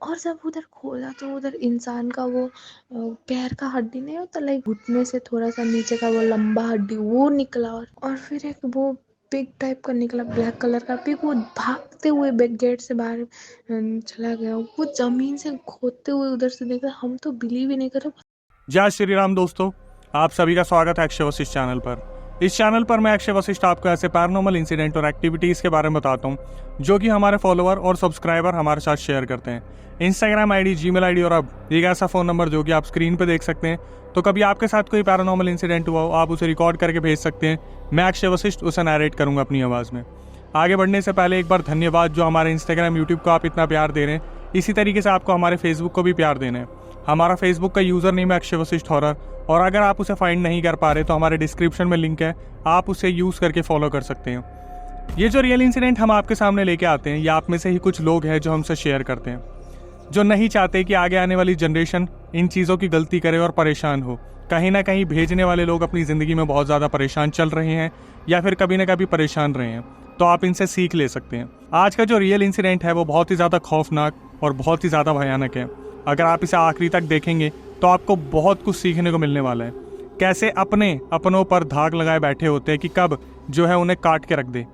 और जब उधर खोला तो उधर इंसान का वो पैर का हड्डी नहीं होता, लाइक घुटने से थोड़ा सा नीचे का वो लंबा हड्डी वो निकला। और फिर एक वो पिग टाइप का निकला, ब्लैक कलर का पिग, वो भागते हुए बैक गेट से बाहर चला गया। वो जमीन से खोदते हुए उधर से देखा, हम तो बिलीव ही नहीं कर रहे। जय श्री राम दोस्तों, आप सभी का स्वागत है अक्षय वशिष्ठ चैनल पर। इस चैनल पर मैं अक्षय वशिष्ठ आपको ऐसे पैरानॉर्मल इंसिडेंट और एक्टिविटीज़ के बारे में बताता हूँ जो कि हमारे फॉलोअर और सब्सक्राइबर हमारे साथ शेयर करते हैं। इंस्टाग्राम आईडी, जीमेल आईडी और अब एक ऐसा फ़ोन नंबर जो कि आप स्क्रीन पर देख सकते हैं। तो कभी आपके साथ कोई पैरानॉर्मल इंसिडेंट हुआ हो, आप उसे रिकॉर्ड करके भेज सकते हैं। मैं अक्षय वशिष्ठ उसे नैरेट करूँगा अपनी आवाज़ में। आगे बढ़ने से पहले एक बार धन्यवाद जो हमारे इंस्टाग्राम, यूट्यूब को आप इतना प्यार दे रहे हैं। इसी तरीके से आपको हमारे फेसबुक को भी प्यार देना है। हमारा फेसबुक का यूज़र नेम है अक्षय वशिष्ठ हॉरर, और अगर आप उसे फाइंड नहीं कर पा रहे तो हमारे डिस्क्रिप्शन में लिंक है, आप उसे यूज़ करके फॉलो कर सकते हैं। ये जो रियल इंसिडेंट हम आपके सामने लेके आते हैं, ये आप में से ही कुछ लोग हैं जो हमसे शेयर करते हैं, जो नहीं चाहते कि आगे आने वाली जनरेशन इन चीज़ों की गलती करे और परेशान हो। कहीं ना कहीं भेजने वाले लोग अपनी ज़िंदगी में बहुत ज़्यादा परेशान चल रहे हैं या फिर कभी ना कभी परेशान रहे हैं, तो आप इनसे सीख ले सकते हैं। आज का जो रियल इंसिडेंट है वो बहुत ही ज़्यादा खौफनाक और बहुत ही ज़्यादा भयानक है। अगर आप इसे आखिरी तक देखेंगे तो आपको बहुत कुछ सीखने को मिलने वाला है। कैसे अपनों पर धाक लगाए बैठे होते हैं कि कब जो है उन्हें काट के रख दे।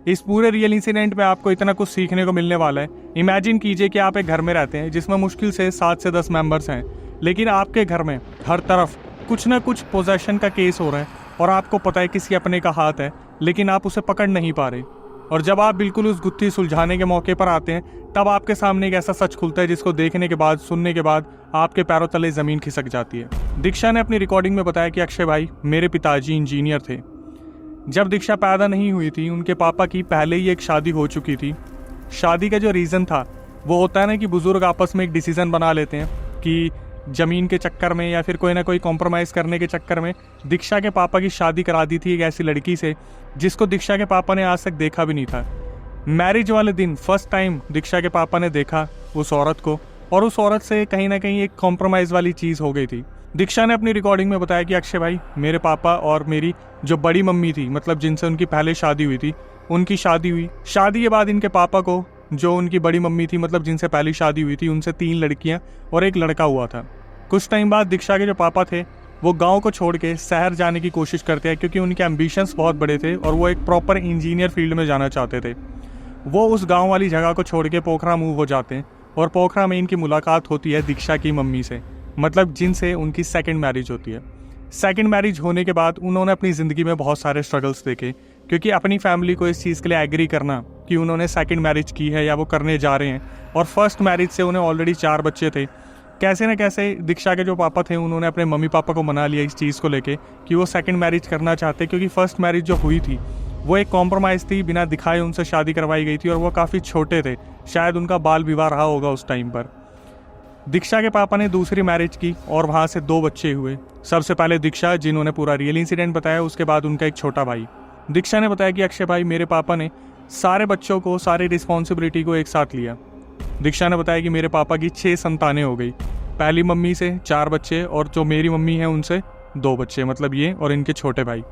इस पूरे रियल इंसिडेंट में आपको इतना कुछ सीखने को मिलने वाला है। इमेजिन कीजिए कि आप एक घर में रहते हैं जिसमें मुश्किल से 7 से 10 मेंबर्स हैं, लेकिन आपके घर में हर तरफ कुछ ना कुछ पोजेशन का केस हो रहा है और आपको पता है किसी अपने का हाथ है, लेकिन आप उसे पकड़ नहीं पा रहे। और जब आप बिल्कुल उस गुत्थी सुलझाने के मौके पर आते हैं, तब आपके सामने एक ऐसा सच खुलता है जिसको देखने के बाद, सुनने के बाद आपके पैरों तले ज़मीन खिसक जाती है। दीक्षा ने अपनी रिकॉर्डिंग में बताया कि अक्षय भाई, मेरे पिताजी इंजीनियर थे। जब दीक्षा पैदा नहीं हुई थी, उनके पापा की पहले ही एक शादी हो चुकी थी। शादी का जो रीज़न था वो होता है ना कि बुज़ुर्ग आपस में एक डिसीज़न बना लेते हैं कि ज़मीन के चक्कर में या फिर कोई ना कोई कॉम्प्रोमाइज़ करने के चक्कर में दीक्षा के पापा की शादी करा दी थी एक ऐसी लड़की से जिसको दीक्षा के पापा ने आज तक देखा भी नहीं था। मैरिज वाले दिन फर्स्ट टाइम दीक्षा के पापा ने देखा उस औरत को, और उस औरत से कहीं ना कहीं एक कॉम्प्रोमाइज़ वाली चीज़ हो गई थी। दीक्षा ने अपनी रिकॉर्डिंग में बताया कि अक्षय भाई, मेरे पापा और मेरी जो बड़ी मम्मी थी, मतलब जिनसे उनकी पहले शादी हुई थी, उनकी शादी हुई। शादी के बाद इनके पापा को, जो उनकी बड़ी मम्मी थी, मतलब जिनसे पहली शादी हुई थी, उनसे 3 लड़कियां और एक लड़का हुआ था। कुछ टाइम बाद दीक्षा के जो पापा थे वो गांव को छोड़ के शहर जाने की कोशिश करते हैं, क्योंकि उनके एम्बिशंस बहुत बड़े थे और वो एक प्रॉपर इंजीनियर फील्ड में जाना चाहते थे। वो उस गांव वाली जगह को छोड़ के पोखरा मूव हो जाते हैं, और पोखरा में इनकी मुलाकात होती है दीक्षा की मम्मी से, मतलब जिनसे उनकी सेकंड मैरिज होती है। सेकंड मैरिज होने के बाद उन्होंने अपनी ज़िंदगी में बहुत सारे स्ट्रगल्स देखे, क्योंकि अपनी फैमिली को इस चीज़ के लिए एग्री करना कि उन्होंने सेकंड मैरिज की है या वो करने जा रहे हैं, और फर्स्ट मैरिज से उन्हें ऑलरेडी 4 बच्चे थे। कैसे न कैसे दीक्षा के जो पापा थे उन्होंने अपने मम्मी पापा को मना लिया इस चीज़ को लेके कि वो सेकंड मैरिज करना चाहते, क्योंकि फर्स्ट मैरिज जो हुई थी वो एक कॉम्प्रोमाइज़ थी, बिना दिखाए उनसे शादी करवाई गई थी, और वो काफ़ी छोटे थे, शायद उनका बाल विवाह रहा होगा उस टाइम पर। दीक्षा के पापा ने दूसरी मैरिज की और वहाँ से 2 बच्चे हुए। सबसे पहले दीक्षा, जिन्होंने पूरा रियल इंसिडेंट बताया, उसके बाद उनका एक छोटा भाई। दीक्षा ने बताया कि अक्षय भाई, मेरे पापा ने सारे बच्चों को, सारी रिस्पॉन्सिबिलिटी को एक साथ लिया। दीक्षा ने बताया कि मेरे पापा की 6 संतानें हो गई। पहली मम्मी से 4 बच्चे, और जो मेरी मम्मी है उनसे 2 बच्चे, मतलब ये और इनके छोटे भाई।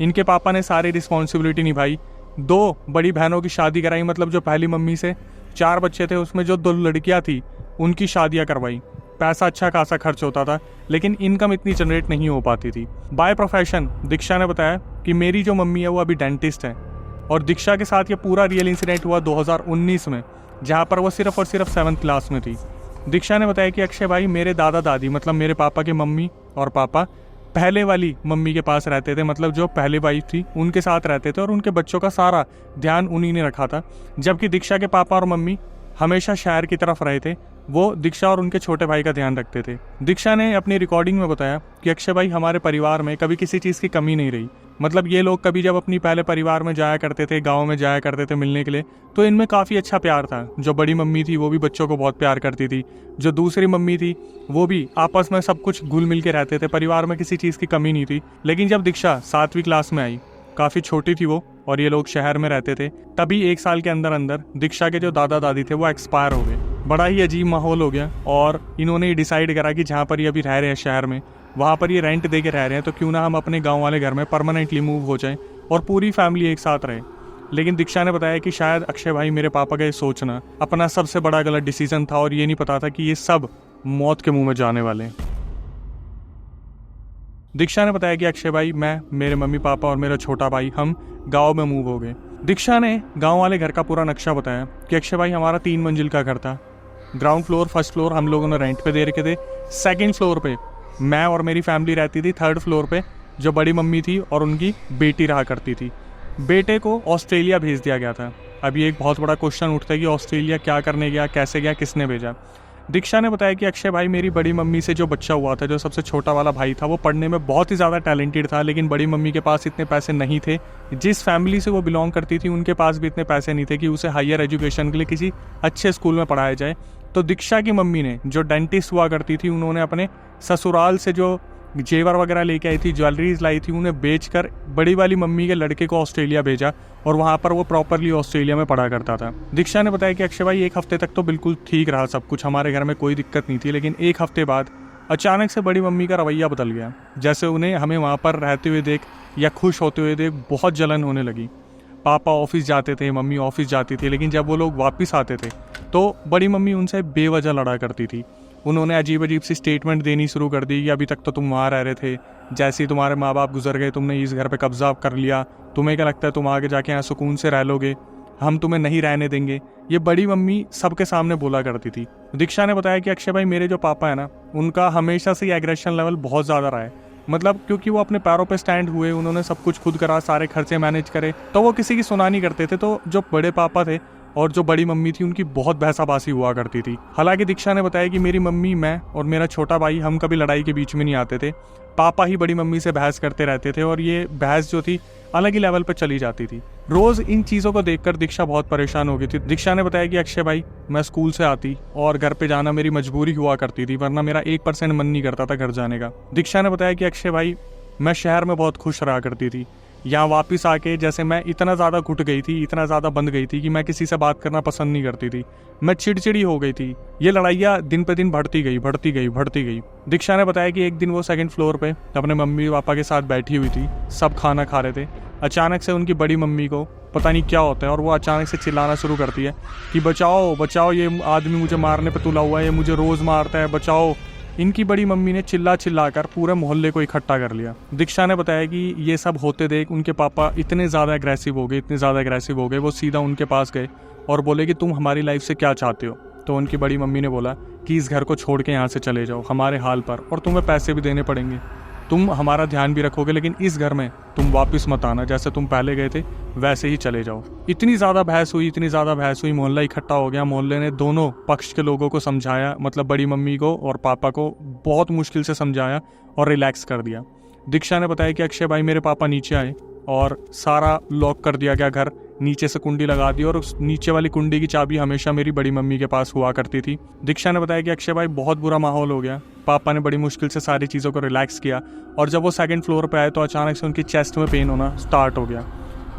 इनके पापा ने सारी रिस्पॉन्सिबिलिटी निभाई। 2 बड़ी बहनों की शादी कराई, मतलब जो पहली मम्मी से 4 बच्चे थे उसमें जो 2 लड़कियां थी उनकी शादियां करवाई। पैसा अच्छा खासा खर्च होता था, लेकिन इनकम इतनी जनरेट नहीं हो पाती थी। बाय प्रोफेशन दीक्षा ने बताया कि मेरी जो मम्मी है वो अभी डेंटिस्ट है, और दीक्षा के साथ ये पूरा रियल इंसिडेंट हुआ 2019 में, जहाँ पर वो सिर्फ और सिर्फ 7th क्लास में थी। दीक्षा ने बताया कि अक्षय भाई, मेरे दादा दादी, मतलब मेरे पापा के मम्मी और पापा पहले वाली मम्मी के पास रहते थे, मतलब जो पहले वाइफ थी उनके साथ रहते थे, और उनके बच्चों का सारा ध्यान उन्हीं ने रखा था। जबकि दीक्षा के पापा और मम्मी हमेशा शहर की तरफ रहे थे, वो दीक्षा और उनके छोटे भाई का ध्यान रखते थे। दीक्षा ने अपनी रिकॉर्डिंग में बताया कि अक्षय भाई, हमारे परिवार में कभी किसी चीज़ की कमी नहीं रही। मतलब ये लोग कभी जब अपनी पहले परिवार में जाया करते थे, गाँव में जाया करते थे मिलने के लिए, तो इनमें काफ़ी अच्छा प्यार था। जो बड़ी मम्मी थी वो भी बच्चों को बहुत प्यार करती थी, जो दूसरी मम्मी थी वो भी आपस में सब कुछ घुल मिल के रहते थे, परिवार में किसी चीज़ की कमी नहीं थी। लेकिन जब दीक्षा 7वीं क्लास में आई, काफ़ी छोटी थी वो, और ये लोग शहर में रहते थे, तभी 1 साल के अंदर अंदर दीक्षा के जो दादा दादी थे वो एक्सपायर हो गए। बड़ा ही अजीब माहौल हो गया, और इन्होंने ये डिसाइड करा कि जहाँ पर ये अभी रह रहे हैं शहर में, वहाँ पर ये रेंट दे के रह रहे हैं, तो क्यों ना हम अपने गाँव वाले घर में परमानेंटली मूव हो जाएं और पूरी फैमिली एक साथ रहे। लेकिन दीक्षा ने बताया कि शायद अक्षय भाई मेरे पापा का ये सोचना अपना सबसे बड़ा गलत डिसीजन था और ये नहीं पता था कि ये सब मौत के मुंह में जाने वाले हैं। दीक्षा ने बताया कि अक्षय भाई, मैं, मेरे मम्मी पापा और मेरा छोटा भाई हम गांव में मूव हो गए। दीक्षा ने गांव वाले घर का पूरा नक्शा बताया कि अक्षय भाई हमारा 3 मंजिल का घर था। ग्राउंड फ्लोर, फर्स्ट फ्लोर हम लोगों ने रेंट पे दे रखे थे। सेकंड फ्लोर पे मैं और मेरी फैमिली रहती थी। थर्ड फ्लोर पे जो बड़ी मम्मी थी और उनकी बेटी रहा करती थी। बेटे को ऑस्ट्रेलिया भेज दिया गया था। अब ये एक बहुत बड़ा क्वेश्चन उठता है कि ऑस्ट्रेलिया क्या करने गया, कैसे गया, किसने भेजा। दीक्षा ने बताया कि अक्षय भाई मेरी बड़ी मम्मी से जो बच्चा हुआ था, जो सबसे छोटा वाला भाई था, वो पढ़ने में बहुत ही ज़्यादा टैलेंटेड था, लेकिन बड़ी मम्मी के पास इतने पैसे नहीं थे। जिस फैमिली से वो बिलोंग करती थी उनके पास भी इतने पैसे नहीं थे कि उसे हायर एजुकेशन के लिए किसी अच्छे स्कूल में पढ़ाया जाए। तो दीक्षा की मम्मी ने, जो डेंटिस्ट हुआ करती थी, उन्होंने अपने ससुराल से जो जेवर वगैरह लेके आई थी, ज्वेलरीज लाई थी, उन्हें बेचकर बड़ी वाली मम्मी के लड़के को ऑस्ट्रेलिया भेजा और वहाँ पर वो प्रॉपरली ऑस्ट्रेलिया में पढ़ा करता था। दीक्षा ने बताया कि अक्षय भाई 1 हफ्ते तक तो बिल्कुल ठीक रहा सब कुछ, हमारे घर में कोई दिक्कत नहीं थी, लेकिन 1 हफ्ते बाद अचानक से बड़ी मम्मी का रवैया बदल गया। जैसे उन्हें हमें वहाँ पर रहते हुए देख या खुश होते हुए देख बहुत जलन होने लगी। पापा ऑफिस जाते थे, मम्मी ऑफिस जाती थी, लेकिन जब वो लोग वापस आते थे तो बड़ी मम्मी उनसे बेवजह लड़ा करती थी। उन्होंने अजीब अजीब सी स्टेटमेंट देनी शुरू कर दी कि अभी तक तो तुम वहाँ रह रहे थे, जैसे ही तुम्हारे माँ बाप गुजर गए तुमने इस घर पे कब्जा कर लिया, तुम्हें क्या लगता है तुम आगे जाके यहाँ सुकून से रह लोगे, हम तुम्हें नहीं रहने देंगे। ये बड़ी मम्मी सबके सामने बोला करती थी। दीक्षा ने बताया कि अक्षय भाई मेरे जो पापा है ना, उनका हमेशा से एग्रेशन लेवल बहुत ज़्यादा रहा है। मतलब क्योंकि वो अपने पैरों पे स्टैंड हुए, उन्होंने सब कुछ खुद करा, सारे खर्चे मैनेज करे, तो वो किसी की सुना नहीं करते थे। तो जो बड़े पापा थे और जो बड़ी मम्मी थी, उनकी बहुत बहसाबासी हुआ करती थी। हालांकि दीक्षा ने बताया कि मेरी मम्मी, मैं और मेरा छोटा भाई हम कभी लड़ाई के बीच में नहीं आते थे। पापा ही बड़ी मम्मी से बहस करते रहते थे और ये बहस जो थी अलग ही लेवल पर चली जाती थी। रोज इन चीज़ों को देखकर दीक्षा बहुत परेशान हो गई थी। दीक्षा ने बताया कि अक्षय भाई, मैं स्कूल से आती और घर पे जाना मेरी मजबूरी हुआ करती थी, वरना मेरा 1% मन नहीं करता था घर जाने का। दीक्षा ने बताया कि अक्षय भाई, मैं शहर में बहुत खुश रहा करती थी। यहाँ वापस आके जैसे मैं इतना ज़्यादा घुट गई थी, इतना ज़्यादा बंद गई थी कि मैं किसी से बात करना पसंद नहीं करती थी। मैं चिड़चिड़ी हो गई थी। ये लड़ाइयाँ दिन पे दिन बढ़ती गई। दीक्षा ने बताया कि एक दिन वो 2nd फ्लोर पे अपने मम्मी पापा के साथ बैठी हुई थी, सब खाना खा रहे थे। अचानक से उनकी बड़ी मम्मी को पता नहीं क्या होता है और वो अचानक से चिल्लाना शुरू करती है कि बचाओ बचाओ, ये आदमी मुझे मारने पे तुला हुआ है, ये मुझे रोज़ मारता है, बचाओ। इनकी बड़ी मम्मी ने चिल्ला कर पूरे मोहल्ले को इकट्ठा कर लिया। दीक्षा ने बताया कि ये सब होते देख उनके पापा इतने ज़्यादा एग्रेसिव हो गए, वो सीधा उनके पास गए और बोले कि तुम हमारी लाइफ से क्या चाहते हो। तो उनकी बड़ी मम्मी ने बोला कि इस घर को छोड़ के यहाँ से चले जाओ हमारे हाल पर, और तुम्हें पैसे भी देने पड़ेंगे, तुम हमारा ध्यान भी रखोगे, लेकिन इस घर में तुम वापस मत आना, जैसे तुम पहले गए थे वैसे ही चले जाओ। इतनी ज़्यादा बहस हुई, मोहल्ला इकट्ठा हो गया। मोहल्ले ने दोनों पक्ष के लोगों को समझाया, मतलब बड़ी मम्मी को और पापा को बहुत मुश्किल से समझाया और रिलैक्स कर दिया। दीक्षा ने बताया कि अक्षय भाई मेरे पापा नीचे आए और सारा लॉक कर दिया गया घर, नीचे से कुंडी लगा दी और उस नीचे वाली कुंडी की चाबी हमेशा मेरी बड़ी मम्मी के पास हुआ करती थी। दीक्षा ने बताया कि अक्षय भाई बहुत बुरा माहौल हो गया। पापा ने बड़ी मुश्किल से सारी चीज़ों को रिलैक्स किया और जब वो 2nd फ्लोर पे आए तो अचानक से उनकी चेस्ट में पेन होना स्टार्ट हो गया।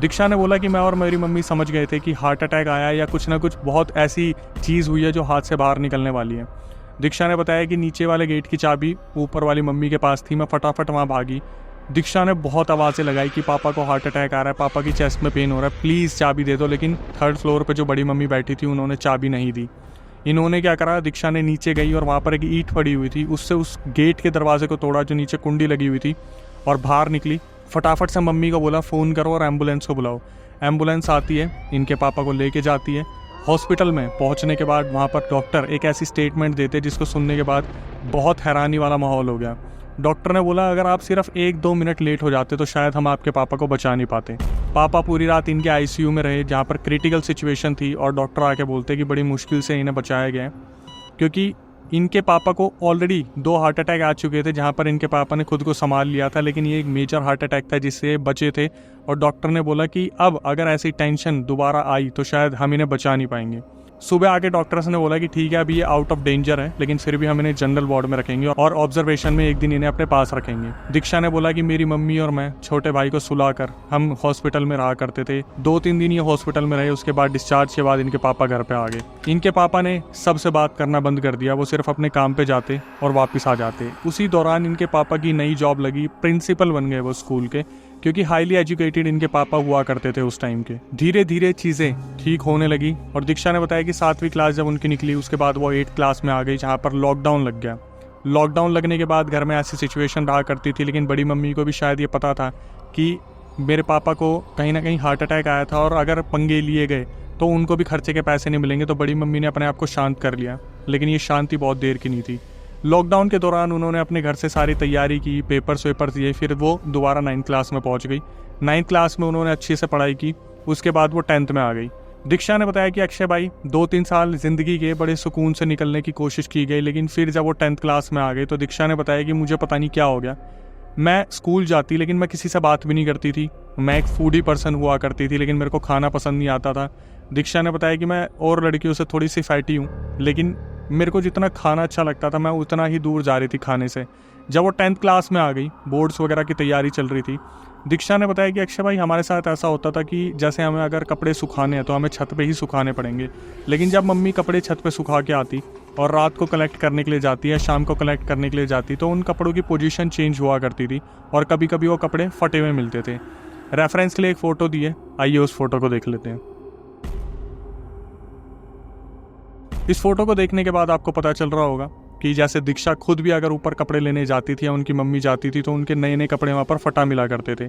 दीक्षा ने बोला कि मैं और मेरी मम्मी समझ गए थे कि हार्ट अटैक आया या कुछ ना कुछ बहुत ऐसी चीज़ हुई है जो हाथ से बाहर निकलने वाली है। दीक्षा ने बताया कि नीचे वाले गेट की चाबी ऊपर वाली मम्मी के पास थी। मैं फटाफट वहाँ भागी। दीक्षा ने बहुत आवाज़ें लगाई कि पापा को हार्ट अटैक आ रहा है, पापा की चेस्ट में पेन हो रहा है, प्लीज़ चाबी दे दो। लेकिन 3rd फ्लोर पे जो बड़ी मम्मी बैठी थी उन्होंने चाबी नहीं दी। इन्होंने क्या करा, दीक्षा ने नीचे गई और वहाँ पर एक ईंट पड़ी हुई थी, उससे उस गेट के दरवाजे को तोड़ा जो नीचे कुंडी लगी हुई थी और बाहर निकली। फटाफट से मम्मी को बोला फ़ोन करो और एम्बुलेंस को बुलाओ। एम्बुलेंस आती है, इनके पापा को लेके जाती है। हॉस्पिटल में पहुंचने के बाद वहाँ पर डॉक्टर एक ऐसी स्टेटमेंट देते जिसको सुनने के बाद बहुत हैरानी वाला माहौल हो गया। डॉक्टर ने बोला अगर आप सिर्फ 1-2 मिनट लेट हो जाते तो शायद हम आपके पापा को बचा नहीं पाते। पापा पूरी रात इनके आईसीयू में रहे जहाँ पर क्रिटिकल सिचुएशन थी और डॉक्टर आके बोलते कि बड़ी मुश्किल से इन्हें बचाया गया, क्योंकि इनके पापा को ऑलरेडी 2 हार्ट अटैक आ चुके थे जहाँ पर इनके पापा ने खुद को संभाल लिया था, लेकिन ये एक मेजर हार्ट अटैक था जिससे बचे थे। और डॉक्टर ने बोला कि अब अगर ऐसी टेंशन दोबारा आई तो शायद हम इन्हें बचा नहीं पाएंगे। सुबह आके डॉक्टर्स ने बोला कि ठीक है अभी ये आउट ऑफ डेंजर है, लेकिन फिर भी हम इन्हें जनरल वार्ड में रखेंगे और ऑब्जर्वेशन में एक दिन इन्हें अपने पास रखेंगे। दीक्षा ने बोला कि मेरी मम्मी और मैं छोटे भाई को सुलाकर हम हॉस्पिटल में रहा करते थे। 2-3 दिन ये हॉस्पिटल में रहे, उसके बाद डिस्चार्ज के बाद इनके पापा घर पे आ गए। इनके पापा ने सबसे बात करना बंद कर दिया, वो सिर्फ अपने काम पे जाते और वापस आ जाते। उसी दौरान इनके पापा की नई जॉब लगी, प्रिंसिपल बन गए वो स्कूल के, क्योंकि हाईली एजुकेटेड इनके पापा हुआ करते थे उस टाइम के। धीरे धीरे चीज़ें ठीक होने लगी और दीक्षा ने बताया कि 7वीं क्लास जब उनकी निकली उसके बाद वो 8th क्लास में आ गई, जहाँ पर लॉकडाउन लग गया। लॉकडाउन लगने के बाद घर में ऐसी सिचुएशन रहा करती थी, लेकिन बड़ी मम्मी को भी शायद ये पता था कि मेरे पापा को कहीं ना कहीं हार्ट अटैक आया था और अगर पंगे लिए गए तो उनको भी खर्चे के पैसे नहीं मिलेंगे। तो बड़ी मम्मी ने अपने आप को शांत कर लिया, लेकिन ये शांति बहुत देर की नहीं थी। लॉकडाउन के दौरान उन्होंने अपने घर से सारी तैयारी की, पेपर्स वेपर्स दिए, फिर वो दोबारा 9th क्लास में पहुंच गई। 9th क्लास में उन्होंने अच्छे से पढ़ाई की, उसके बाद वो 10th में आ गई। दीक्षा ने बताया कि अक्षय भाई 2-3 साल जिंदगी के बड़े सुकून से निकलने की कोशिश की गई, लेकिन फिर जब वो 10th क्लास में आ गई तो दीक्षा ने बताया कि मुझे पता नहीं क्या हो गया। मैं स्कूल जाती लेकिन मैं किसी से बात भी नहीं करती थी। मैं एक फूडी पर्सन हुआ करती थी, लेकिन मेरे को खाना पसंद नहीं आता था। दीक्षा ने बताया कि मैं और लड़कियों से थोड़ी सी फैटी हूँ, लेकिन मेरे को जितना खाना अच्छा लगता था मैं उतना ही दूर जा रही थी खाने से। जब वो 10th क्लास में आ गई, बोर्ड्स वगैरह की तैयारी चल रही थी, दीक्षा ने बताया कि अक्षय भाई हमारे साथ ऐसा होता था कि जैसे हमें अगर कपड़े सुखाने हैं तो हमें छत पे ही सुखाने पड़ेंगे, लेकिन जब मम्मी कपड़े छत पे सुखा के आती और रात को कलेक्ट करने के लिए जाती है, शाम को कलेक्ट करने के लिए जाती, तो उन कपड़ों की पोजीशन चेंज हुआ करती थी और कभी कभी वो कपड़े फटे हुए मिलते थे। रेफरेंस के लिए एक फ़ोटो दी है, आइए उस फोटो को देख लेते हैं। इस फोटो को देखने के बाद आपको पता चल रहा होगा कि जैसे दीक्षा खुद भी अगर ऊपर कपड़े लेने जाती थी या उनकी मम्मी जाती थी तो उनके नए नए कपड़े वहाँ पर फटा मिला करते थे।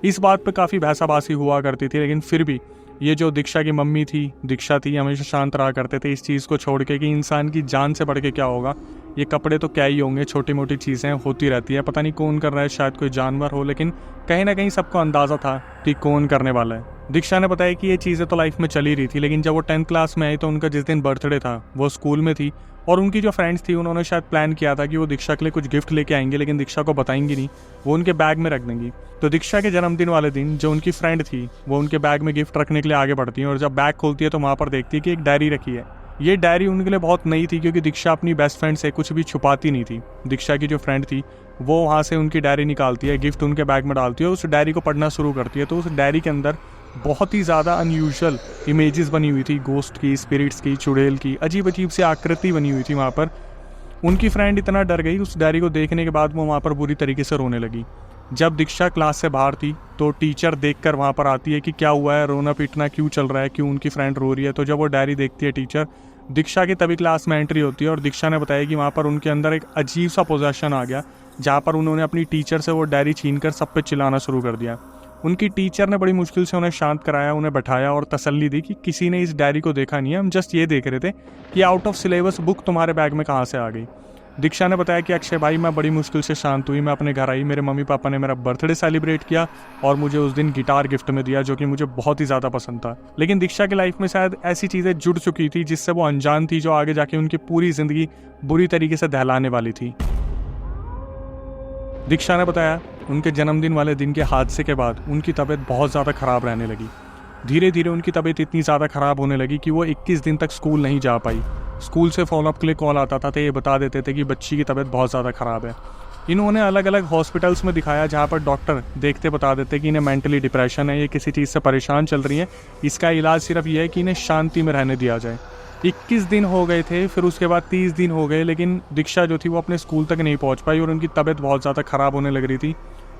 इस बात पे काफ़ी बहसाबासी हुआ करती थी, लेकिन फिर भी ये जो दीक्षा की मम्मी थी, दीक्षा थी, हमेशा शांत रहा करते थे इस चीज़ को छोड़ के कि इंसान की जान से बढ़ के क्या होगा, ये कपड़े तो क्या ही होंगे, छोटी मोटी चीज़ें होती रहती है, पता नहीं कौन कर रहा है, शायद कोई जानवर हो, लेकिन कहीं ना कहीं सबको अंदाज़ा था कि कौन करने वाला है। दीक्षा ने बताया कि ये चीज़ें तो लाइफ में चली रही थी, लेकिन जब वो 10th क्लास में आई तो उनका जिस दिन बर्थडे था वो स्कूल में थी और उनकी जो फ्रेंड्स थी उन्होंने शायद प्लान किया था कि वो दीक्षा के लिए कुछ गिफ्ट लेके आएंगे, लेकिन दीक्षा को बताएंगी नहीं, वो उनके बैग में रख देंगी। तो दीक्षा के जन्मदिन वाले दिन जो उनकी फ्रेंड थी वो उनके बैग में गिफ्ट रखने के लिए आगे बढ़ती है और जब बैग खोलती है तो वहाँ पर देखती है कि एक डायरी रखी है। ये डायरी उनके लिए बहुत नई थी क्योंकि दीक्षा अपनी बेस्ट फ्रेंड से कुछ भी छुपाती नहीं थी। दीक्षा की जो फ्रेंड थी वो वहाँ से उनकी डायरी निकालती है, गिफ्ट उनके बैग में डालती है, उस डायरी को पढ़ना शुरू करती है। तो उस डायरी के अंदर बहुत ही ज़्यादा अनयूजुअल इमेजेस बनी हुई थी, गोस्ट की, स्पिरिट्स की, चुड़ैल की, अजीब अजीब सी आकृति बनी हुई थी वहाँ पर। उनकी फ्रेंड इतना डर गई उस डायरी को देखने के बाद, वो वहाँ पर बुरी तरीके से रोने लगी। जब दीक्षा क्लास से बाहर थी तो टीचर देखकर वहाँ पर आती है कि क्या हुआ है, रोना पीटना क्यों चल रहा है, क्यों उनकी फ्रेंड रो रही है। तो जब वो डायरी देखती है टीचर, दीक्षा की तभी क्लास में एंट्री होती है और दीक्षा ने बताया कि वहाँ पर उनके अंदर एक अजीब सा पोजेशन आ गया, जहाँ पर उन्होंने अपनी टीचर से वो डायरी छीनकर सब पे चिल्लाना शुरू कर दिया। उनकी टीचर ने बड़ी मुश्किल से उन्हें शांत कराया, उन्हें बैठाया और तसल्ली दी कि किसी ने इस डायरी को देखा नहीं है, हम जस्ट ये देख रहे थे कि आउट ऑफ सिलेबस बुक तुम्हारे बैग में कहाँ से आ गई। दीक्षा ने बताया कि अक्षय भाई मैं बड़ी मुश्किल से शांत हुई, मैं अपने घर आई, मेरे मम्मी पापा ने मेरा बर्थडे सेलिब्रेट किया और मुझे उस दिन गिटार गिफ्ट में दिया जो कि मुझे बहुत ही ज़्यादा पसंद था। लेकिन दीक्षा की लाइफ में शायद ऐसी चीज़ें जुड़ चुकी थी जिससे वो अनजान थी, जो आगे जाके उनकी पूरी ज़िंदगी बुरी तरीके से दहलाने वाली थी। दीक्षा ने बताया उनके जन्मदिन वाले दिन के हादसे के बाद उनकी तबीयत बहुत ज़्यादा ख़राब रहने लगी। धीरे धीरे उनकी तबीयत इतनी ज़्यादा ख़राब होने लगी कि वो 21 दिन तक स्कूल नहीं जा पाई। स्कूल से फॉलोअप के लिए कॉल आता था तो ये बता देते थे कि बच्ची की तबीयत बहुत ज़्यादा ख़राब है। इन्होंने अलग अलग हॉस्पिटल्स में दिखाया जहाँ पर डॉक्टर देखते बता देते कि इन्हें मेंटली डिप्रेशन है, ये किसी चीज़ से परेशान चल रही है, इसका इलाज सिर्फ ये है कि इन्हें शांति में रहने दिया जाए। 21 दिन हो गए थे, फिर उसके बाद 30 दिन हो गए, लेकिन दीक्षा जो थी वो अपने स्कूल तक नहीं पहुँच पाई और उनकी तबीयत बहुत ज़्यादा ख़राब होने लग रही थी।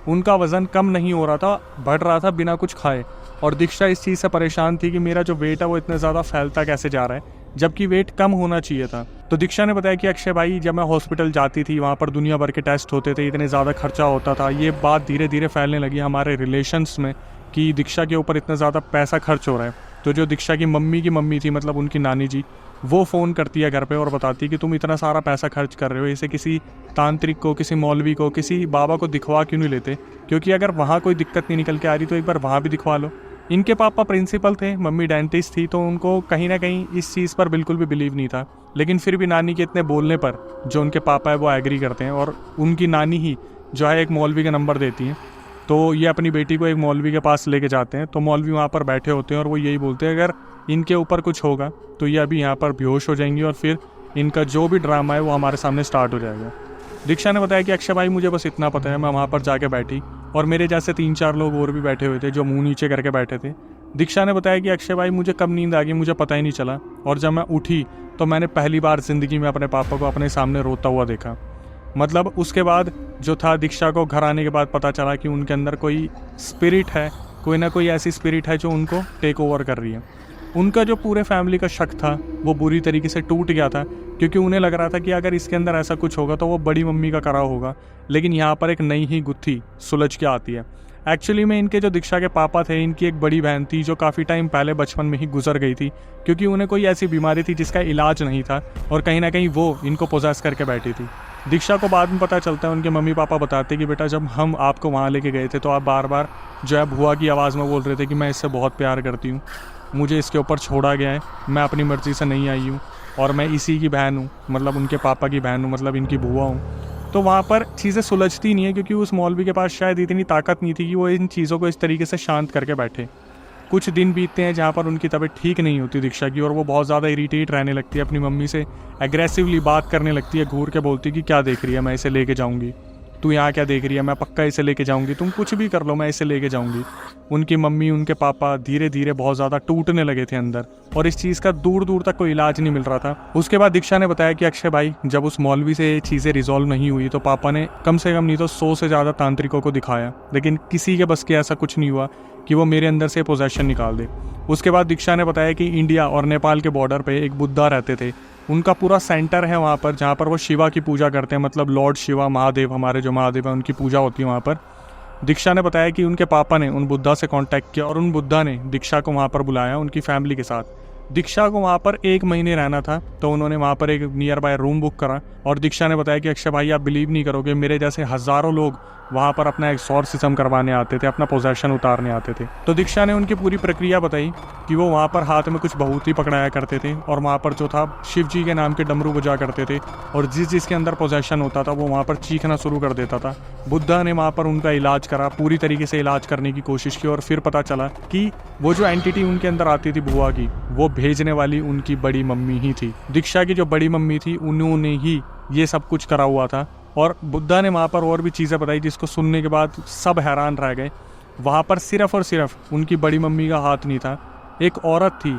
उनका वज़न कम नहीं हो रहा था, बढ़ रहा था बिना कुछ खाए। और दीक्षा इस चीज़ से परेशान थी कि मेरा जो वेट है वो इतना ज़्यादा फैलता कैसे जा रहा है, जबकि वेट कम होना चाहिए था। तो दीक्षा ने बताया कि अक्षय भाई जब मैं हॉस्पिटल जाती थी वहाँ पर दुनिया भर के टेस्ट होते थे, इतने ज़्यादा खर्चा होता था। ये बात धीरे धीरे फैलने लगी हमारे रिलेशंस में कि दीक्षा के ऊपर इतना ज़्यादा पैसा खर्च हो रहा है। तो जो दीक्षा की मम्मी थी, मतलब उनकी नानी जी, वो फ़ोन करती है घर पे और बताती है कि तुम इतना सारा पैसा खर्च कर रहे हो, इसे किसी तांत्रिक को, किसी मौलवी को, किसी बाबा को दिखवा क्यों नहीं लेते, क्योंकि अगर वहाँ कोई दिक्कत नहीं निकल के आ रही तो एक बार वहाँ भी दिखवा लो। इनके पापा प्रिंसिपल थे, मम्मी डेंटिस्ट थी, तो उनको कहीं ना कहीं इस चीज़ पर बिल्कुल भी बिलीव नहीं था। लेकिन फिर भी नानी के इतने बोलने पर जो उनके पापा है वो एग्री करते हैं और उनकी नानी ही जो है एक मौलवी का नंबर देती हैं। तो ये अपनी बेटी को एक मौलवी के पास लेके जाते हैं। तो मौलवी वहाँ पर बैठे होते हैं और वो यही बोलते हैं अगर इनके ऊपर कुछ होगा तो ये अभी यहाँ पर बेहोश हो जाएंगी और फिर इनका जो भी ड्रामा है वो हमारे सामने स्टार्ट हो जाएगा। दीक्षा ने बताया कि अक्षय भाई मुझे बस इतना पता है। मैं वहाँ पर जाके बैठी और मेरे जैसे 3-4 लोग और भी बैठे हुए थे जो मुंह नीचे करके बैठे थे। दीक्षा ने बताया कि अक्षय भाई मुझे कब नींद आ गई मुझे पता ही नहीं चला, और जब मैं उठी तो मैंने पहली बार ज़िंदगी में अपने पापा को अपने सामने रोता हुआ देखा। मतलब उसके बाद जो था, दीक्षा को घर आने के बाद पता चला कि उनके अंदर कोई स्पिरिट है, कोई ना कोई ऐसी स्पिरिट है जो उनको टेक ओवर कर रही है। उनका जो पूरे फैमिली का शक था वो बुरी तरीके से टूट गया था, क्योंकि उन्हें लग रहा था कि अगर इसके अंदर ऐसा कुछ होगा तो वो बड़ी मम्मी का करा होगा। लेकिन यहाँ पर एक नई ही गुत्थी सुलझ के आती है। एक्चुअली में इनके जो दीक्षा के पापा थे, इनकी एक बड़ी बहन थी जो काफ़ी टाइम पहले बचपन में ही गुजर गई थी, क्योंकि उन्हें कोई ऐसी बीमारी थी जिसका इलाज नहीं था और कहीं ना कहीं वो इनको पोजेस करके बैठी थी। दीक्षा को बाद में पता चलता है, उनके मम्मी पापा बताते कि बेटा जब हम आपको वहाँ लेके गए थे तो आप बार बार जो है बुआ की आवाज़ में बोल रहे थे कि मैं इससे बहुत प्यार करती हूँ, मुझे इसके ऊपर छोड़ा गया है, मैं अपनी मर्ज़ी से नहीं आई हूँ और मैं इसी की बहन हूँ, मतलब उनके पापा की बहन हूँ, मतलब इनकी बुआ हूँ। तो वहाँ पर चीज़ें सुलझती नहीं है, क्योंकि उस मौलवी के पास शायद इतनी ताकत नहीं थी कि वो इन चीज़ों को इस तरीके से शांत करके बैठे। कुछ दिन बीतते हैं जहाँ पर उनकी तबीयत ठीक नहीं होती दीक्षा की, और वो बहुत ज़्यादा इरीटेट रहने लगती है, अपनी मम्मी से एग्रेसिवली बात करने लगती है, घूर के बोलती है कि क्या देख रही है, मैं इसे लेके जाऊँगी, तू यहाँ क्या देख रही है, मैं पक्का इसे लेके जाऊँगी, तुम कुछ भी कर लो मैं इसे लेके जाऊँगी। उनकी मम्मी, उनके पापा धीरे धीरे बहुत ज़्यादा टूटने लगे थे अंदर, और इस चीज़ का दूर दूर तक कोई इलाज नहीं मिल रहा था। उसके बाद दीक्षा ने बताया कि अक्षय भाई जब उस मौलवी से ये चीज़ें रिजॉल्व नहीं हुई तो पापा ने कम से कम नहीं तो 100 से ज़्यादा तांत्रिकों को दिखाया, लेकिन किसी के बस के ऐसा कुछ नहीं हुआ कि वो मेरे अंदर से पोजेशन निकाल दे। उसके बाद दीक्षा ने बताया कि इंडिया और नेपाल के बॉर्डर पे एक बुद्धा रहते थे, उनका पूरा सेंटर है वहाँ पर जहाँ पर वो शिवा की पूजा करते हैं, मतलब लॉर्ड शिवा, महादेव, हमारे जो महादेव हैं उनकी पूजा होती है वहाँ पर। दीक्षा ने बताया कि उनके पापा ने उन बुद्धा से कांटेक्ट किया और उन बुद्धा ने दीक्षा को वहाँ पर बुलाया उनकी फैमिली के साथ। दीक्षा को वहाँ पर 1 महीने रहना था, तो उन्होंने वहाँ पर एक नियर बाय रूम बुक करा, और दीक्षा ने बताया कि अक्षय भाई आप बिलीव नहीं करोगे, मेरे जैसे हज़ारों लोग वहाँ पर अपना एक्सॉर्सिज्म करवाने आते थे, अपना पोजेशन उतारने आते थे। तो दीक्षा ने उनकी पूरी प्रक्रिया बताई कि वो वहाँ पर हाथ में कुछ बहुत ही पकड़ाया करते थे, और वहाँ पर जो था शिव जी के नाम के डमरू बजा करते थे, और जिसके अंदर पोजेशन होता था वो वहाँ पर चीखना शुरू कर देता था। बुद्धा ने वहाँ पर उनका इलाज करा, पूरी तरीके से इलाज करने की कोशिश की, और फिर पता चला कि वो जो एंटिटी उनके अंदर आती थी बुआ की, वो भेजने वाली उनकी बड़ी मम्मी ही थी। दीक्षा की जो बड़ी मम्मी थी उन्होंने ही ये सब कुछ करा हुआ था। और बुद्धा ने वहाँ पर और भी चीज़ें बताई जिसको सुनने के बाद सब हैरान रह गए। वहाँ पर सिर्फ और सिर्फ उनकी बड़ी मम्मी का हाथ नहीं था, एक औरत थी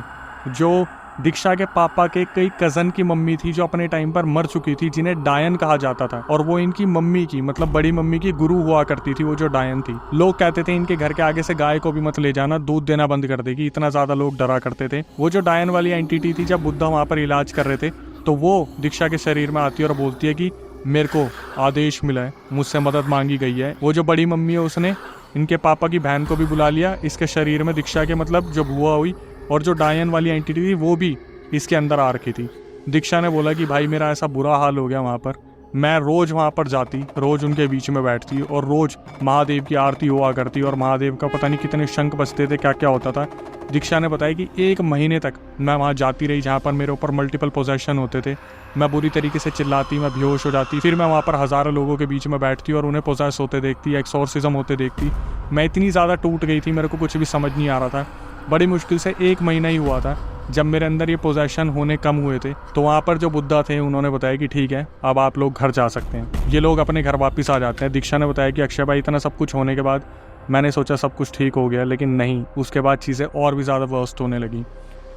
जो दीक्षा के पापा के कई कज़न की मम्मी थी, जो अपने टाइम पर मर चुकी थी, जिन्हें डायन कहा जाता था, और वो इनकी मम्मी की, मतलब बड़ी मम्मी की गुरु हुआ करती थी वो जो डायन थी। लोग कहते थे इनके घर के आगे से गाय को भी मत ले जाना, दूध देना बंद कर देगी, इतना ज़्यादा लोग डरा करते थे। वो जो डायन वाली एंटिटी थी, जब बुद्धा वहाँ पर इलाज कर रहे थे तो वो दीक्षा के शरीर में आती है और बोलती है कि मेरे को आदेश मिला है, मुझसे मदद मांगी गई है। वो जो बड़ी मम्मी है उसने इनके पापा की बहन को भी बुला लिया इसके शरीर में, दीक्षा के मतलब जो बुआ हुई, और जो डायन वाली एंटिटी थी वो भी इसके अंदर आ रखी थी। दीक्षा ने बोला कि भाई मेरा ऐसा बुरा हाल हो गया वहाँ पर, मैं रोज़ वहाँ पर जाती, रोज़ उनके बीच में बैठती और रोज़ महादेव की आरती हुआ करती, और महादेव का पता नहीं कितने शंख बजते थे, क्या क्या होता था। दीक्षा ने बताया कि 1 महीने तक मैं वहाँ जाती रही, जहाँ पर मेरे ऊपर मल्टीपल पोजेशन होते थे, मैं बुरी तरीके से चिल्लाती, मैं बेहोश हो जाती, फिर मैं वहाँ पर हज़ारों लोगों के बीच में बैठती और उन्हें पोजेस होते देखती, एक्सॉर्सिज्म होते देखती। मैं इतनी ज़्यादा टूट गई थी, मेरे को कुछ भी समझ नहीं आ रहा था। बड़ी मुश्किल से 1 महीना ही हुआ था जब मेरे अंदर ये पोजेशन होने कम हुए थे। तो वहाँ पर जो बुद्धा थे उन्होंने बताया कि ठीक है, अब आप लोग घर जा सकते हैं। ये लोग अपने घर वापस आ जाते हैं। दीक्षा ने बताया कि अक्षय भाई इतना सब कुछ होने के बाद मैंने सोचा सब कुछ ठीक हो गया, लेकिन नहीं, उसके बाद चीज़ें और भी ज़्यादा वर्स्ट होने लगी।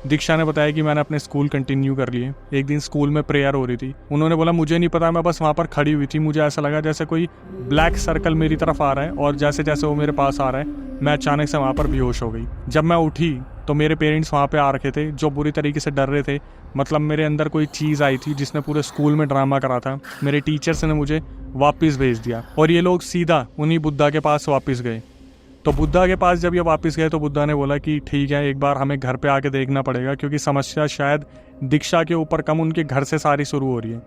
दीक्षा ने बताया कि मैंने अपने स्कूल कंटिन्यू कर लिए। एक दिन स्कूल में प्रेयर हो रही थी, उन्होंने बोला मुझे नहीं पता, मैं बस वहाँ पर खड़ी हुई थी, मुझे ऐसा लगा जैसे कोई ब्लैक सर्कल मेरी तरफ आ रहा है, और जैसे जैसे वो मेरे पास आ रहा है मैं अचानक से वहाँ पर बेहोश हो गई। जब मैं उठी तो मेरे पेरेंट्स वहाँ पे आ रखे थे, जो बुरी तरीके से डर रहे थे, मतलब मेरे अंदर कोई चीज़ आई थी जिसने पूरे स्कूल में ड्रामा करा था। मेरे टीचर्स ने मुझे वापस भेज दिया और ये लोग सीधा उन्हीं बुद्धा के पास वापस गए। तो बुद्धा के पास जब ये वापस गए तो बुद्धा ने बोला कि ठीक है, एक बार हमें घर पे आके देखना पड़ेगा, क्योंकि समस्या शायद दीक्षा के ऊपर कम, उनके घर से सारी शुरू हो रही है।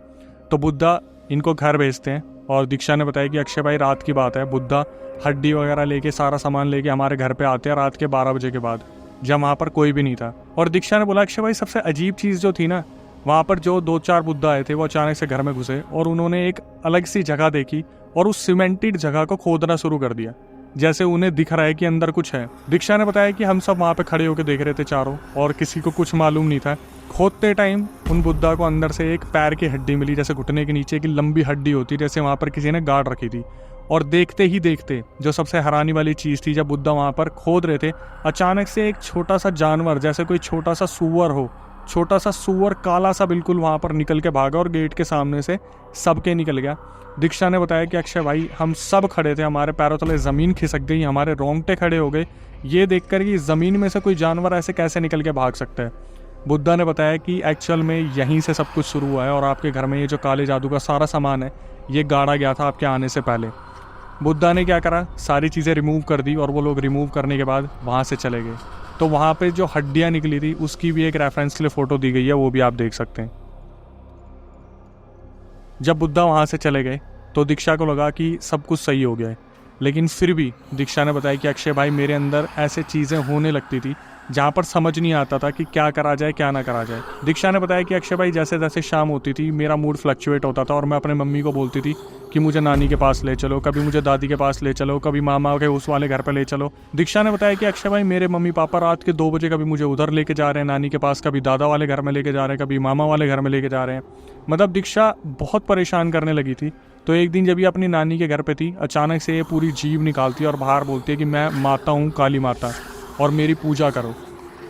तो बुद्धा इनको घर भेजते हैं, और दीक्षा ने बताया कि अक्षय भाई रात की बात है, बुद्धा हड्डी वगैरह लेके, सारा सामान लेके हमारे घर पे आते हैं रात के 12 बजे के बाद, जब वहाँ पर कोई भी नहीं था। और दीक्षा ने बोला अक्षय भाई सबसे अजीब चीज़ जो थी ना, वहाँ पर जो 2-4 बुद्धा आए थे वो अचानक से घर में घुसे और उन्होंने एक अलग सी जगह देखी और उस सीमेंटेड जगह को खोदना शुरू कर दिया। जैसे उन्हें दिख रहा है कि अंदर कुछ है। दीक्षा ने बताया कि हम सब वहाँ पे खड़े होकर देख रहे थे चारों, और किसी को कुछ मालूम नहीं था। खोदते टाइम उन बुद्धा को अंदर से एक पैर की हड्डी मिली, जैसे घुटने के नीचे की लंबी हड्डी होती, जैसे वहाँ पर किसी ने गाड़ रखी थी। और देखते ही देखते जो सबसे हैरानी वाली चीज़ थी, जब बुद्धा वहाँ पर खोद रहे थे, अचानक से एक छोटा सा जानवर, जैसे कोई छोटा सा सूअर हो, छोटा सा सूअर काला सा बिल्कुल वहाँ पर निकल के भागा और गेट के सामने से सबके निकल गया। दीक्षा ने बताया कि अक्षय भाई, हम सब खड़े थे, हमारे पैरों तले ज़मीन खिसक गई, हमारे रोंगटे खड़े हो गए ये देखकर कि ज़मीन में से कोई जानवर ऐसे कैसे निकल के भाग सकता है। बुद्धा ने बताया कि एक्चुअल में यहीं से सब कुछ शुरू हुआ है, और आपके घर में ये जो काले जादू का सारा सामान है ये गाड़ा गया था आपके आने से पहले। बुद्धा ने क्या करा, सारी चीज़ें रिमूव कर दी, और वो लोग रिमूव करने के बाद वहाँ से चले गए। तो वहाँ पे जो हड्डियाँ निकली थी उसकी भी एक रेफरेंस के लिए फ़ोटो दी गई है, वो भी आप देख सकते हैं। जब बुद्धा वहाँ से चले गए तो दीक्षा को लगा कि सब कुछ सही हो गया है, लेकिन फिर भी दीक्षा ने बताया कि अक्षय भाई, मेरे अंदर ऐसे चीज़ें होने लगती थी जहाँ पर समझ नहीं आता था कि क्या करा जाए क्या ना करा जाए। दीक्षा ने बताया कि अक्षय भाई, जैसे जैसे शाम होती थी मेरा मूड फ्लक्चुएट होता था, और मैं अपने मम्मी को बोलती थी कि मुझे नानी के पास ले चलो, कभी मुझे दादी के पास ले चलो, कभी मामा के उस वाले घर पर ले चलो। दीक्षा ने बताया कि अक्षय भाई, मेरे मम्मी पापा रात के 2 बजे कभी मुझे उधर लेके जा रहे हैं नानी के पास, कभी दादा वाले घर में लेके जा रहे हैं, कभी मामा वाले घर में लेके जा रहे हैं। मतलब दीक्षा बहुत परेशान करने लगी थी। तो एक दिन जब ये अपनी नानी के घर पे थी, अचानक से ये पूरी जीभ निकालती है और बाहर बोलती है कि मैं माता हूँ, काली माता, और मेरी पूजा करो।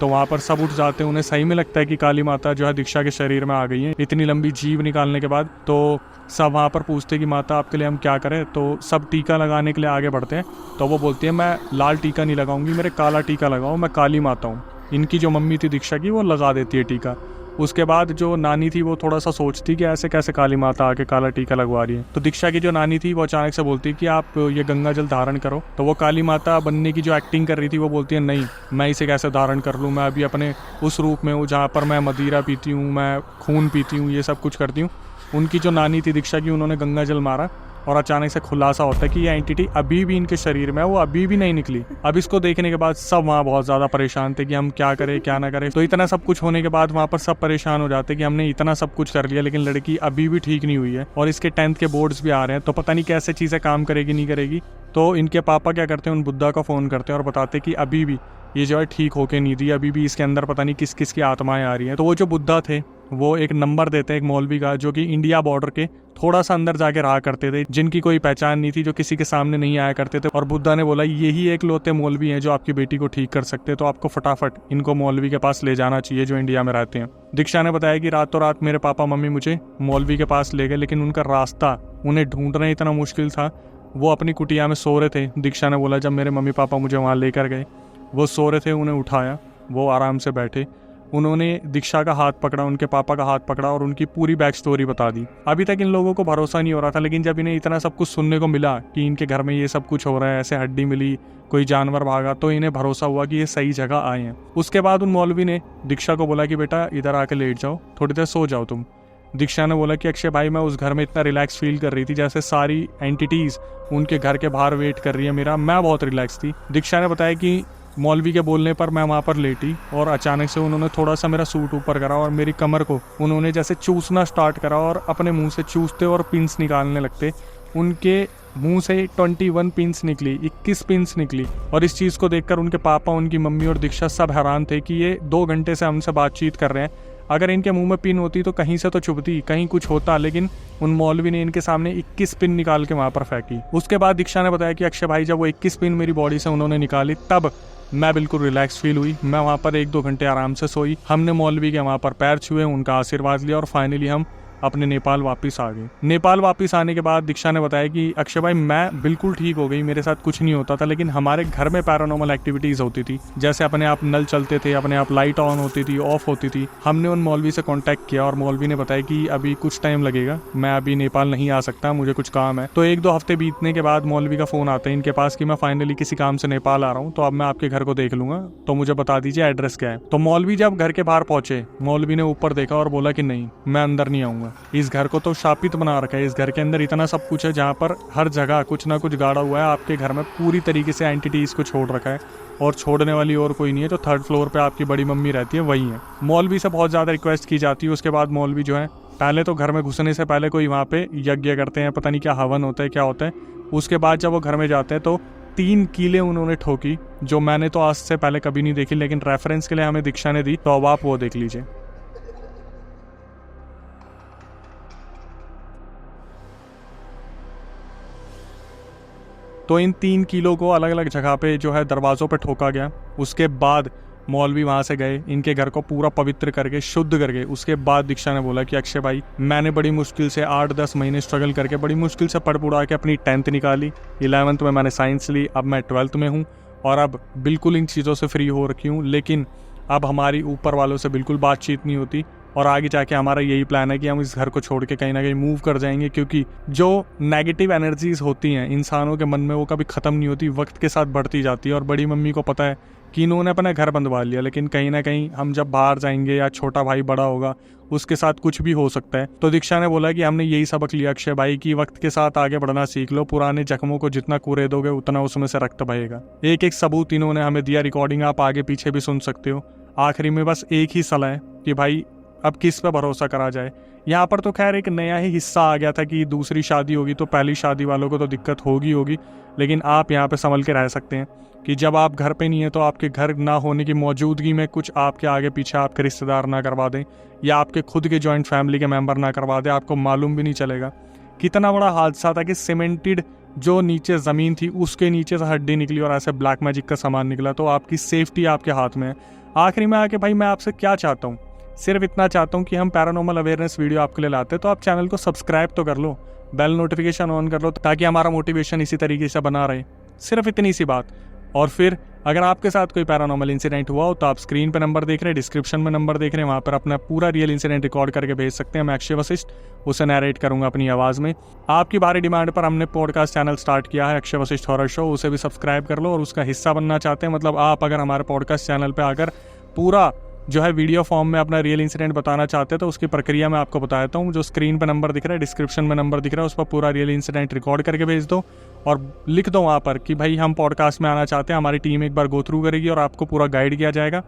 तो वहाँ पर सब उठ जाते हैं, उन्हें सही में लगता है कि काली माता जो है दीक्षा के शरीर में आ गई है इतनी लंबी जीभ निकालने के बाद। तो सब वहाँ पर पूछते कि माता आपके लिए हम क्या करें। तो सब टीका लगाने के लिए आगे बढ़ते हैं। तो वो बोलती है, मैं लाल टीका नहीं लगाऊंगी, मेरे काला टीका लगाओ, मैं काली माता हूँ। इनकी जो मम्मी थी दीक्षा की, वो लगा देती है टीका। उसके बाद जो नानी थी वो थोड़ा सा सोचती कि ऐसे कैसे काली माता आके काला टीका लगवा रही है। तो दीक्षा की जो नानी थी वो अचानक से बोलती कि आप ये गंगा जल धारण करो। तो वो काली माता बनने की जो एक्टिंग कर रही थी वो बोलती है, नहीं, मैं इसे कैसे धारण कर लूँ, मैं अभी अपने उस रूप में हूँ जहाँ पर मैं मदिरा पीती हूँ, मैं खून पीती हूँ, ये सब कुछ करती हूँ। उनकी जो नानी थी दीक्षा की, उन्होंने गंगा जल मारा, और अचानक से खुलासा होता है कि ये एंटिटी अभी भी इनके शरीर में है, वो अभी भी नहीं निकली। अब इसको देखने के बाद सब वहाँ बहुत ज़्यादा परेशान थे कि हम क्या करें क्या ना करें। तो इतना सब कुछ होने के बाद वहाँ पर सब परेशान हो जाते कि हमने इतना सब कुछ कर लिया, लेकिन लड़की अभी भी ठीक नहीं हुई है, और इसके 10th के बोर्ड्स भी आ रहे हैं, तो पता नहीं कैसे चीज़ें काम करेगी नहीं करेगी। तो इनके पापा क्या करते हैं, उन बुद्धा का फ़ोन करते हैं और बताते कि अभी भी ये जो है ठीक होके नहीं दी, अभी भी इसके अंदर पता नहीं किस किस की आत्माएं आ रही हैं। तो वो जो बुद्धा थे वो एक नंबर देते हैं एक मौलवी का, जो कि इंडिया बॉर्डर के थोड़ा सा अंदर जाके रहा करते थे, जिनकी कोई पहचान नहीं थी, जो किसी के सामने नहीं आया करते थे। और बुद्धा ने बोला, यही एक लौते मौलवी हैं जो आपकी बेटी को ठीक कर सकते हैं, तो आपको फटाफट इनको मौलवी के पास ले जाना चाहिए जो इंडिया में रहते हैं। दीक्षा ने बताया कि रातों रात मेरे पापा मम्मी मुझे मौलवी के पास ले गए, लेकिन उनका रास्ता उन्हें ढूंढना इतना मुश्किल था। वो अपनी कुटिया में सो रहे थे। दीक्षा ने बोला, जब मेरे मम्मी पापा मुझे वहाँ लेकर गए, वो सो रहे थे, उन्हें उठाया, वो आराम से बैठे, उन्होंने दीक्षा का हाथ पकड़ा, उनके पापा का हाथ पकड़ा और उनकी पूरी बैक स्टोरी बता दी। अभी तक इन लोगों को भरोसा नहीं हो रहा था, लेकिन जब इन्हें इतना सब कुछ सुनने को मिला कि इनके घर में ये सब कुछ हो रहा है, ऐसे हड्डी मिली, कोई जानवर भागा, तो इन्हें भरोसा हुआ कि ये सही जगह आए हैं। उसके बाद उन मौलवी ने दीक्षा को बोला कि बेटा इधर आके लेट जाओ, थोड़ी देर सो जाओ तुम। दीक्षा ने बोला कि अक्षय भाई, मैं उस घर में इतना रिलैक्स फील कर रही थी जैसे सारी एंटिटीज़ उनके घर के बाहर वेट कर रही है मेरा, मैं बहुत रिलैक्स थी। दीक्षा ने बताया कि मौलवी के बोलने पर मैं वहाँ पर लेटी, और अचानक से उन्होंने थोड़ा सा मेरा सूट ऊपर करा और मेरी कमर को उन्होंने जैसे चूसना स्टार्ट करा, और अपने मुंह से चूसते और पिंस निकालने लगते। उनके मुंह से 21 पिंस निकली, 21 पिंस निकली। और इस चीज़ को देखकर उनके पापा, उनकी मम्मी और दीक्षा सब हैरान थे कि ये 2 घंटे से हमसे बातचीत कर रहे हैं, अगर इनके मुंह में पिन होती तो कहीं से तो चुभती, कहीं कुछ होता, लेकिन उन मौलवी ने इनके सामने 21 पिन निकाल के वहाँ पर फेंकी। उसके बाद दीक्षा ने बताया कि अक्षय भाई, जब वो 21 पिन मेरी बॉडी से उन्होंने निकाली, तब मैं बिल्कुल रिलैक्स फील हुई। मैं वहाँ पर 1-2 घंटे आराम से सोई। हमने मौलवी के वहाँ पर पैर छुए, उनका आशीर्वाद लिया, और फाइनली हम अपने नेपाल वापस आ गए। नेपाल वापस आने के बाद दीक्षा ने बताया कि अक्षय भाई, मैं बिल्कुल ठीक हो गई, मेरे साथ कुछ नहीं होता था, लेकिन हमारे घर में पैरानॉर्मल एक्टिविटीज़ होती थी, जैसे अपने आप नल चलते थे, अपने आप लाइट ऑन होती थी, ऑफ होती थी। हमने उन मौलवी से कांटेक्ट किया, और मौलवी ने बताया कि अभी कुछ टाइम लगेगा, मैं अभी नेपाल नहीं आ सकता, मुझे कुछ काम है। तो 1-2 हफ्ते बीतने के बाद मौलवी का फ़ोन आता है इनके पास कि मैं फाइनली किसी काम से नेपाल आ रहा हूँ, तो अब मैं आपके घर को देख लूँगा, तो मुझे बता दीजिए एड्रेस क्या है। तो मौलवी जब घर के बाहर पहुँचे, मौलवी ने ऊपर देखा और बोला कि नहीं, मैं अंदर नहीं आऊँगा, इस घर को तो शापित बना रखा है, इस घर के अंदर इतना सब कुछ है जहाँ पर हर जगह कुछ ना कुछ गाड़ा हुआ है, आपके घर में पूरी तरीके से एंटिटीज़ को छोड़ रखा है, और छोड़ने वाली और कोई नहीं है। जो 3rd फ्लोर पे आपकी बड़ी मम्मी रहती है वही है। मौलवी से बहुत ज़्यादा रिक्वेस्ट की जाती है। उसके बाद मौलवी जो है, पहले तो घर में घुसने से पहले कोई वहाँ पे यज्ञ करते हैं, पता नहीं क्या हवन होता है क्या होता है। उसके बाद जब वो घर में जाते हैं तो 3 कीलें उन्होंने ठोकी, जो मैंने तो आज से पहले कभी नहीं देखी, लेकिन रेफरेंस के लिए हमें दीक्षा ने दी, तो अब आप वो देख लीजिए। तो इन 3 कीलों को अलग अलग जगह पे जो है दरवाज़ों पे ठोका गया। उसके बाद मौलवी वहाँ से गए, इनके घर को पूरा पवित्र करके शुद्ध करके। उसके बाद दीक्षा ने बोला कि अक्षय भाई, मैंने बड़ी मुश्किल से 8-10 महीने स्ट्रगल करके बड़ी मुश्किल से पढ़ पुढ़ा के अपनी 10th निकाली, 11th में मैंने साइंस ली, अब मैं 12th में हूँ और अब बिल्कुल इन चीज़ों से फ्री हो रखी हूँ। लेकिन अब हमारी ऊपर वालों से बिल्कुल बातचीत नहीं होती और आगे जाके हमारा यही प्लान है कि हम इस घर को छोड़ के कहीं ना कहीं मूव कर जाएंगे, क्योंकि जो नेगेटिव एनर्जीज होती हैं इंसानों के मन में वो कभी ख़त्म नहीं होती, वक्त के साथ बढ़ती जाती है। और बड़ी मम्मी को पता है कि इन्होंने अपना घर बंधवा लिया, लेकिन कहीं ना कहीं हम जब बाहर जाएंगे या छोटा भाई बड़ा होगा उसके साथ कुछ भी हो सकता है। तो दीक्षा ने बोला कि हमने यही सबक लिया अक्षय भाई कि वक्त के साथ आगे बढ़ना सीख लो, पुराने जख्मों को जितना कुरेदोगे उतना उसमें से रक्त बहेगा। एक एक सबूत इन्होंने हमें दिया, रिकॉर्डिंग आप आगे पीछे भी सुन सकते हो। आखिरी में बस एक ही सलाह है कि भाई अब किस पे भरोसा करा जाए। यहाँ पर तो खैर एक नया ही हिस्सा आ गया था कि दूसरी शादी होगी तो पहली शादी वालों को तो दिक्कत होगी, लेकिन आप यहाँ पे संभल के रह सकते हैं कि जब आप घर पे नहीं है तो आपके घर ना होने की मौजूदगी में कुछ आपके आगे पीछे आपके रिश्तेदार ना करवा दें या आपके खुद के जॉइंट फैमिली के मेंबर ना करवा दें, आपको मालूम भी नहीं चलेगा। कितना बड़ा हादसा था कि सीमेंटेड जो नीचे ज़मीन थी उसके नीचे से हड्डी निकली और ऐसे ब्लैक मैजिक का सामान निकला। तो आपकी सेफ्टी आपके हाथ में है। आखिरी में आके भाई मैं आपसे क्या चाहता हूँ, सिर्फ इतना चाहता हूँ कि हम पैरानॉर्मल अवेयरनेस वीडियो आपके लिए लाते हैं तो आप चैनल को सब्सक्राइब तो कर लो, बेल नोटिफिकेशन ऑन कर लो ताकि हमारा मोटिवेशन इसी तरीके से बना रहे। सिर्फ इतनी सी बात। और फिर अगर आपके साथ कोई पैरानॉर्मल इंसिडेंट हुआ हो तो आप स्क्रीन पे नंबर देख रहे हैं, डिस्क्रिप्शन में नंबर देख रहे हैं, वहाँ पर अपना पूरा रियल इंसिडेंट रिकॉर्ड करके भेज सकते हैं। मैं अक्षय वशिष्ठ उसे नरेट करूंगा अपनी आवाज़ में। आपकी भारी डिमांड पर हमने पॉडकास्ट चैनल स्टार्ट किया है अक्षय वशिष्ठ हॉरर शो, उसे भी सब्सक्राइब कर लो और उसका हिस्सा बनना चाहते हैं, मतलब आप अगर हमारे पॉडकास्ट चैनल पर आकर पूरा जो है वीडियो फॉर्म में अपना रियल इंसिडेंट बताना चाहते हैं तो उसकी प्रक्रिया मैं आपको बता देता हूँ। जो स्क्रीन पर नंबर दिख रहा है, डिस्क्रिप्शन में नंबर दिख रहा है, उस पर पूरा रियल इंसिडेंट रिकॉर्ड करके भेज दो और लिख दो वहाँ पर कि भाई हम पॉडकास्ट में आना चाहते हैं। हमारी टीम एक बार गो थ्रू करेगी और आपको पूरा गाइड किया जाएगा।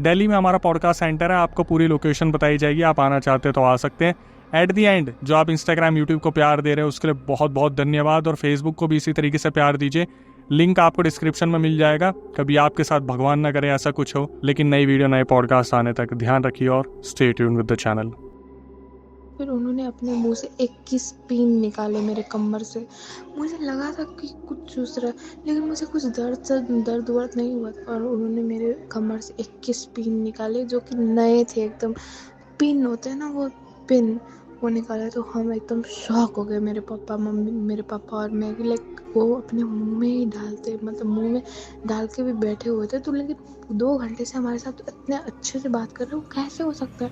दिल्ली में हमारा पॉडकास्ट सेंटर है, आपको पूरी लोकेशन बताई जाएगी, आप आना चाहते हैं तो आ सकते हैं। एट दी एंड जो आप इंस्टाग्राम यूट्यूब को प्यार दे रहे हैं उसके लिए बहुत बहुत धन्यवाद और फेसबुक को भी इसी तरीके से प्यार दीजिए। लिंक आपको डिस्क्रिप्शन में मिल जाएगा। कभी आपके साथ भगवान ना करे ऐसा कुछ हो। लेकिन नई वीडियो नए पॉडकास्ट आने तक ध्यान रखिए और stay tuned with the channel. फिर उन्होंने अपने मुंह से 21 पिन निकाले मेरे कमर से। मुझे लगा था कि कुछ चूस रहा है लेकिन मुझे कुछ दर्द वर्द नहीं हुआ था। और उन्होंने मेरे कमर से 21 पिन निकाले जो कि नए थे एकदम। पिन होते हैं ना वो पिन, वो निकाला तो हम एकदम शॉक हो गए, मेरे पापा मम्मी, मेरे पापा और मैं कि लाइक वो अपने मुंह में ही डालते, मतलब मुंह में डाल के भी बैठे हुए थे। तो लेकिन 2 घंटे से हमारे साथ इतने अच्छे से बात कर रहे हो, कैसे हो सकता है।